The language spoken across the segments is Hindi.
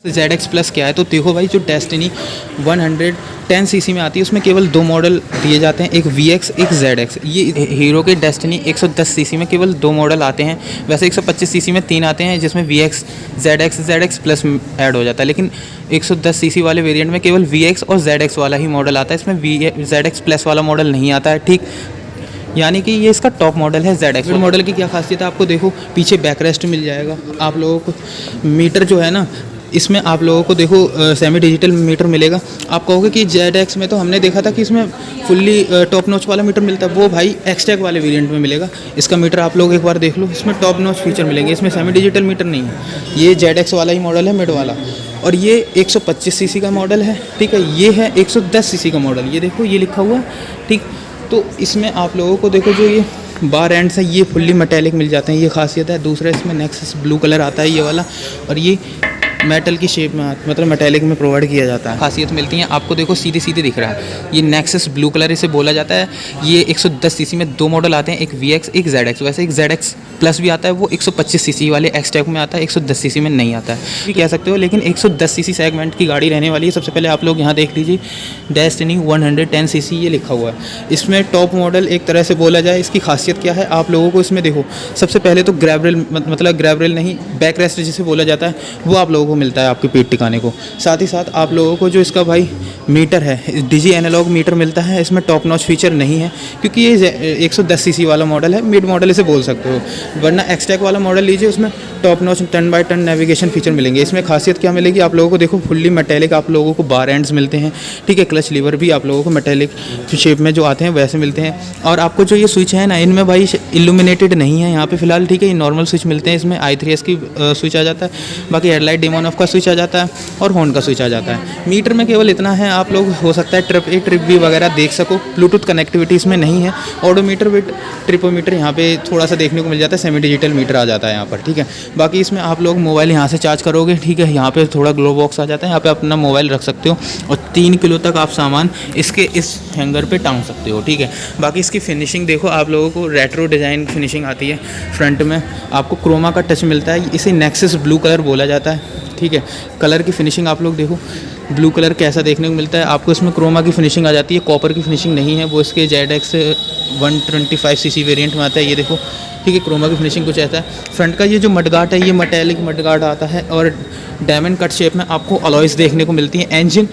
ZX प्लस क्या है, तो देखो भाई जो डेस्टिनी 110 सीसी में आती है उसमें केवल 2 मॉडल दिए जाते हैं, एक VX एक ZX। ये हीरो के डेस्टिनी 110 सीसी में केवल 2 मॉडल आते हैं, वैसे 125 सीसी में 3 आते हैं जिसमें VX ZX प्लस ऐड हो जाता है, लेकिन 110 सीसी वाले वेरिएंट में केवल VX और ZX वाला ही मॉडल आता है, इसमें ZX प्लस वाला मॉडल नहीं आता है। ठीक, यानी कि ये इसका टॉप मॉडल है ZX। मॉडल की क्या खासियत है, आपको देखो पीछे बैकरेस्ट मिल जाएगा आप लोगों को। मीटर जो है ना, इसमें आप लोगों को देखो सेमी डिजिटल मीटर मिलेगा। आप कहोगे कि ZX में तो हमने देखा था कि इसमें फुल्ली टॉप नॉच वाला मीटर मिलता है, वो भाई एक्सटेक वाले वेरिएंट में मिलेगा। इसका मीटर आप लोग एक बार देख लो, इसमें टॉप नॉच फीचर मिलेंगे, इसमें सेमी डिजिटल मीटर नहीं है। ये ZX वाला ही मॉडल है, मिड वाला, और ये 125 सीसी का मॉडल है। ठीक है, ये है 110 सीसी का मॉडल, ये देखो ये लिखा हुआ है। ठीक, तो इसमें आप लोगों को देखो जो ये बार एंड्स है ये फुल्ली मेटेलिक मिल जाते हैं, ये खासियत है। दूसरा इसमें नेक्सस ब्लू कलर आता है ये वाला, और ये मेटल की शेप में मतलब मेटेलिक में प्रोवाइड किया जाता है। खासियत मिलती है आपको, देखो सीधे सीधे दिख रहा है, ये नेक्सस ब्लू कलर इसे बोला जाता है। ये 110 सीसी में 2 मॉडल आते हैं, एक VX एक ZX। वैसे एक ZX प्लस भी आता है, वो 125 सीसी वाले एक्सटेक में आता है, 110 सीसी में नहीं आता है, भी कह सकते हो। लेकिन 110 सीसी सेगमेंट की गाड़ी रहने वाली है। सबसे पहले आप लोग यहाँ देख लीजिए, डेस्टिनी 110 सीसी ये लिखा हुआ है। इसमें टॉप मॉडल एक तरह से बोला जाए, इसकी खासियत क्या है आप लोगों को इसमें देखो। सबसे पहले तो ग्रैब रेल, मतलब ग्रैब रेल नहीं, बैक रेस्ट जिसे बोला जाता है, वो आप लोगों को मिलता है आपके पेट टिकाने को। साथ ही साथ आप लोगों को जो इसका भाई मीटर है, डिजी एनालॉग मीटर मिलता है। इसमें टॉप नॉच फीचर नहीं है क्योंकि ये 110 सीसी वाला मॉडल है, मिड मॉडल इसे बोल सकते हो। वरना एक्सटेक वाला मॉडल लीजिए, उसमें top notch turn by turn navigation feature मिलेंगे। इसमें खासियत क्या मिलेगी आप लोगों को, देखो फुल्ली मेटेलिक आप लोगों को बार एंड्स मिलते हैं। ठीक है, क्लच लीवर भी आप लोगों को मेटेलिक शेप में जो आते हैं वैसे मिलते हैं। और आपको जो ये स्विच है ना, इनमें भाई इल्यूमिनेटेड नहीं है यहाँ पे फिलहाल। ठीक है, ये नॉर्मल स्विच मिलते हैं। इसमें I3S की स्विच आ जाता है, बाकी हेडलाइट डिम ऑन ऑफ का स्विच आ जाता है और हॉर्न का स्विच आ जाता है। मीटर में केवल इतना है, आप लोग हो सकता है ट्रिप भी वगैरह देख सको। ब्लूटूथ कनेक्टिविटी इसमें नहीं है। ऑडोमीटर विद ट्रिपोमीटर यहाँ पे थोड़ा सा देखने को मिल जाता है, सेमी डिजिटल मीटर आ जाता है यहाँ पर। ठीक है, बाकी इसमें आप लोग मोबाइल यहाँ से चार्ज करोगे। ठीक है, यहाँ पे थोड़ा ग्लो बॉक्स आ जाता है, यहाँ पे अपना मोबाइल रख सकते हो और 3 किलो तक आप सामान इसके इस हैंगर पे टांग सकते हो। ठीक है, बाकी इसकी फिनिशिंग देखो, आप लोगों को रेट्रो डिज़ाइन फिनिशिंग आती है। फ्रंट में आपको क्रोमा का टच मिलता है, इसे नेक्सस ब्लू कलर बोला जाता है। ठीक है, कलर की फिनिशिंग आप लोग देखो, ब्लू कलर कैसा देखने को मिलता है आपको। इसमें क्रोमा की फिनिशिंग आ जाती है, कॉपर की फिनिशिंग नहीं है, वो इसके ZX 125 सीसी वेरिएंट में आता है। ये देखो, ठीक है, क्रोमा की फिनिशिंग कुछ ऐसा है। फ्रंट का ये जो मडगार्ड है, ये मेटेलिक मडगार्ड आता है और डायमंड कट शेप में आपको अलॉयज़ देखने को मिलती हैं। इंजन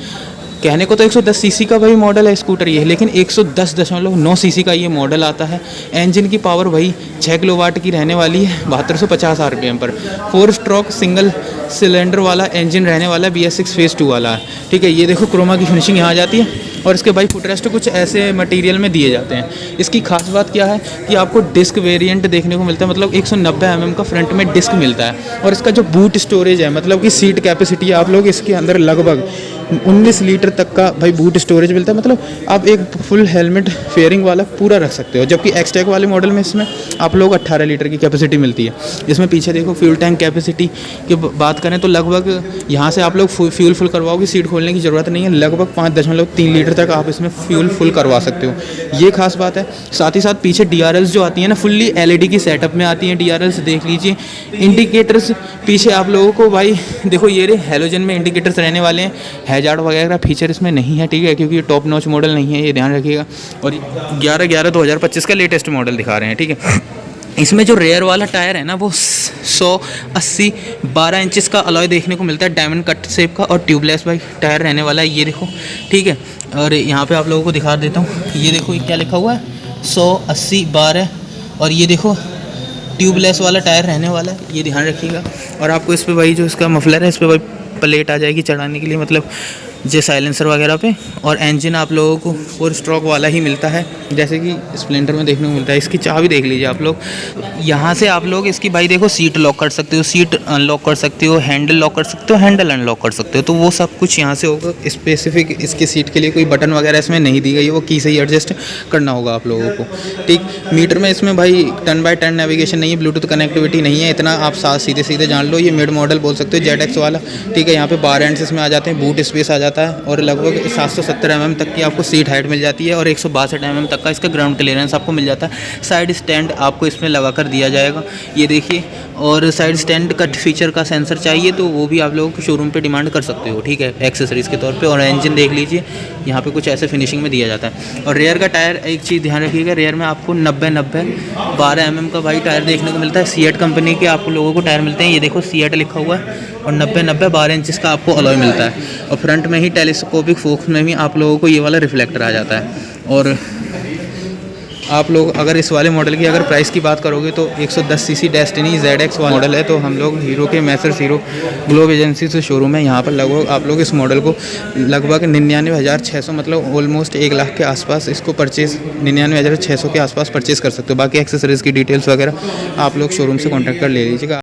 कहने को तो 110 सीसी का भाई मॉडल है स्कूटर ये, लेकिन 110.9 सीसी का ये मॉडल आता है। इंजन की पावर वही 6 किलोवाट की रहने वाली है, 7250 RPM पर। 4 स्ट्रोक सिंगल सिलेंडर वाला इंजन रहने वाला है, BS6 फेज़ 2 वाला है। ठीक है, ये देखो क्रोमा की फिनिशिंग यहाँ आ जाती है और इसके भाई फुटरेस्ट कुछ ऐसे मटेरियल में दिए जाते हैं। इसकी खास बात क्या है कि आपको डिस्क वेरिएंट देखने को मिलता है, मतलब 190 mm का फ्रंट में डिस्क मिलता है। और इसका जो बूट स्टोरेज है, मतलब कि सीट कैपेसिटी है, आप लोग इसके अंदर लगभग 19 लीटर तक का भाई बूट स्टोरेज मिलता है। मतलब आप एक फुल हेलमेट फेयरिंग वाला पूरा रख सकते हो, जबकि एक्सटेक वाले मॉडल में इसमें आप लोग 18 लीटर की कैपेसिटी मिलती है। इसमें पीछे देखो फ्यूल टैंक कैपेसिटी की बात करें तो लगभग यहाँ से आप लोग फ्यूल फुल करवाओगे, सीट खोलने की ज़रूरत नहीं है। लगभग 5.3 लीटर तक आप इसमें फ्यूल फुल करवा सकते हो, ये खास बात है। साथ ही साथ पीछे DRLs जो आती हैं ना, फुल्ली LED की सेटअप में आती हैं DRLs, देख लीजिए। इंडिकेटर्स पीछे आप लोगों को भाई देखो, ये रे हेलोजन में इंडिकेटर्स रहने वाले हैं। हैजार्ड वगैरह फीचर इसमें नहीं है। ठीक है, क्योंकि ये टॉप नॉच मॉडल नहीं है, ये ध्यान रखिएगा। और 11/11/2025 का लेटेस्ट मॉडल दिखा रहे हैं। ठीक है, इसमें जो रेयर वाला टायर है ना, वो 180 12 इंचेस का अलॉय देखने को मिलता है, डायमंड कट शेप का, और ट्यूबलेस भाई टायर रहने वाला है, ये देखो। ठीक है, और यहाँ पे आप लोगों को दिखा देता हूँ, ये देखो ये क्या लिखा हुआ है, 180 12, और ये देखो ट्यूबलेस वाला टायर रहने वाला है, ये ध्यान रखिएगा। और आपको इस पर भाई जो इसका मफलर है, इस पर भाई प्लेट आ जाएगी चढ़ाने के लिए, मतलब जो साइलेंसर वगैरह पे। और इंजन आप लोगों को 4 स्ट्रोक वाला ही मिलता है, जैसे कि स्प्लेंडर में देखने को मिलता है। इसकी चाबी देख लीजिए आप लोग, यहाँ से आप लोग इसकी भाई देखो सीट लॉक कर सकते हो, सीट अनलॉक कर सकते हो, हैंडल लॉक कर सकते हो, हैंडल अनलॉक कर सकते हो, तो वो सब कुछ यहाँ से होगा। स्पेसिफिक इसकी सीट के लिए कोई बटन वगैरह इसमें नहीं दी गई है, वो की से ही एडजस्ट करना होगा आप लोगों को। ठीक, मीटर में इसमें भाई टर्न बाय टर्न नेविगेशन नहीं है, ब्लूटूथ कनेक्टिविटी नहीं है, इतना आप साथ सीधे सीधे जान लो। ये मिड मॉडल बोल सकते हो, ZX वाला। ठीक है, यहाँ पे बार एंड्स इसमें आ जाते हैं, बूट स्पेस आ जाता है, जाता है और लगभग 770 mm तक की आपको सीट हाइट मिल जाती है और 162 mm तक का इसका ग्राउंड क्लियरेंस आपको मिल जाता है। साइड स्टैंड आपको इसमें लगा कर दिया जाएगा, ये देखिए। और साइड स्टैंड कट फीचर का सेंसर चाहिए तो वो भी आप लोगों को शोरूम पे डिमांड कर सकते हो, ठीक है, एक्सेसरीज़ के तौर पे। और इंजन देख लीजिए, यहाँ पे कुछ ऐसे फिनिशिंग में दिया जाता है। और रेयर का टायर, एक चीज़ ध्यान रखिएगा, रेयर में आपको 90-90 12 mm का भाई टायर देखने को मिलता है। सीएट कंपनी के आप लोगों को टायर मिलते हैं, ये देखो सीएट लिखा हुआ है। और 90-90 12 इंच का आपको अलॉय मिलता है। और फ्रंट में ही टेलीस्कोपिक फोक्स में भी आप लोगों को ये वाला रिफ्लेक्टर आ जाता है। और आप लोग अगर इस वाले मॉडल की अगर प्राइस की बात करोगे तो 110 सीसी डेस्टिनी ZX वाला मॉडल है। तो हम लोग हीरो के मैसर्स हीरो ग्लोब एजेंसी से शोरूम है, यहाँ पर लगभग आप लोग इस मॉडल को लगभग 99,600 मतलब ऑलमोस्ट 1 लाख के आसपास इसको परचेज़ 99,600 के आसपास परचेज़ कर सकते हो। बाकी एक्सेसरीज़ की डिटेल्स वगैरह आप लोग शोरूम से कॉन्टैक्ट कर ले लीजिएगा।